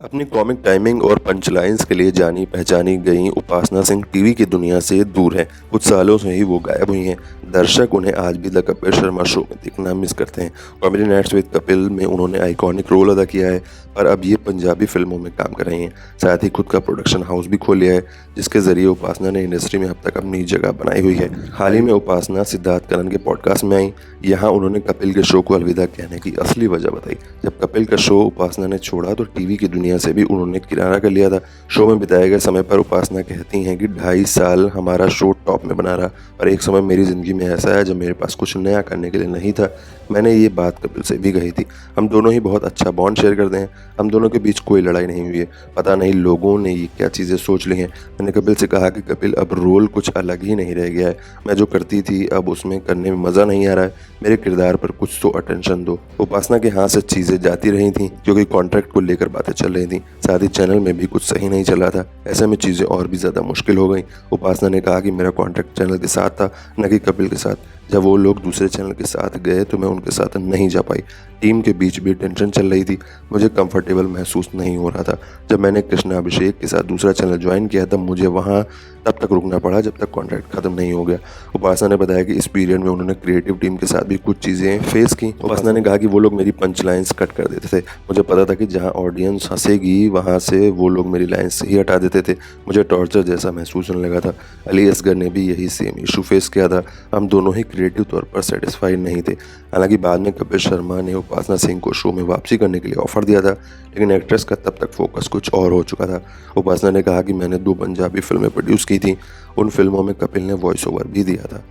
अपनी comic timing और पंचलाइन्स के लिए जानी पहचानी गई उपासना सिंह टीवी की दुनिया से दूर हैं। कुछ सालों से ही वो गायब हुई हैं। दर्शक उन्हें आज भी द कपिल शर्मा शो में देखना मिस करते हैं। कॉमेडी नाइट्स विद कपिल में उन्होंने आइकॉनिक रोल अदा किया है, पर अब ये पंजाबी फिल्मों में काम कर रही हैं। साथ ही खुद का प्रोडक्शन हाउस भी खोल लिया है, जिसके जरिए उपासना ने इंडस्ट्री में अब तक अपनी जगह बनाई हुई है। हाल ही में उपासना सिद्धार्थ करण के पॉडकास्ट में आई। यहाँ उन्होंने कपिल के शो को अलविदा कहने की असली वजह बताई। जब कपिल का शो उपासना ने छोड़ा तो टीवी की दुनिया से भी उन्होंने किनारा कर लिया था। शो में बिताए गए समय पर उपासना कहती हैं कि 2.5 साल हमारा शो टॉप में बना रहा, और एक समय मेरी ज़िंदगी में ऐसा है जब मेरे पास कुछ नया करने के लिए नहीं था। मैंने ये बात कपिल से भी कही थी। हम दोनों ही बहुत अच्छा बॉन्ड शेयर करते हैं। हम दोनों के बीच कोई लड़ाई नहीं हुई है। पता नहीं लोगों ने ये क्या चीज़ें सोच ली हैं। मैंने कपिल से कहा कि कपिल, अब रोल कुछ अलग ही नहीं रह गया है। मैं जो करती थी अब उसमें करने में मज़ा नहीं आ रहा है। मेरे किरदार पर कुछ तो अटेंशन दो। उपासना के हाथ से चीज़ें जाती रही थी, क्योंकि कॉन्ट्रैक्ट को लेकर बातें चल रही थी। साथ ही चैनल में भी कुछ सही नहीं चल रहा था। ऐसे में चीज़ें और भी ज़्यादा मुश्किल हो गई। उपासना ने कहा कि मेरा कॉन्ट्रैक्ट चैनल के साथ था, न कि कपिल के साथ। जब वो लोग दूसरे चैनल के साथ गए तो मैं उनके साथ नहीं जा पाई। टीम के बीच भी टेंशन चल रही थी। मुझे कंफर्टेबल महसूस नहीं हो रहा था। जब मैंने कृष्णा अभिषेक के साथ दूसरा चैनल ज्वाइन किया तब मुझे वहाँ तब तक रुकना पड़ा जब तक कॉन्ट्रैक्ट खत्म नहीं हो गया। उपासना ने बताया कि इस पीरियड में उन्होंने क्रिएटिव टीम के साथ भी कुछ चीज़ें फेस की। उपासना ने कहा कि वो लोग मेरी पंच लाइन्स कट कर देते थे। मुझे पता था कि जहाँ ऑडियंस हंसेगी वहाँ से वो लोग मेरी लाइन्स ही हटा देते थे। मुझे टॉर्चर जैसा महसूस होने लगा था। अली असगर ने भी यही सेम इशू फेस किया था। हम दोनों ही क्रिएटिव तौर पर सेटिस्फाइड नहीं थे। हालांकि बाद में कपिल शर्मा ने उपासना सिंह को शो में वापसी करने के लिए ऑफर दिया था, लेकिन एक्ट्रेस का तब तक फोकस कुछ और हो चुका था। उपासना ने कहा कि मैंने 2 पंजाबी फिल्में प्रोड्यूस की थी। उन फिल्मों में कपिल ने वॉइस ओवर भी दिया था।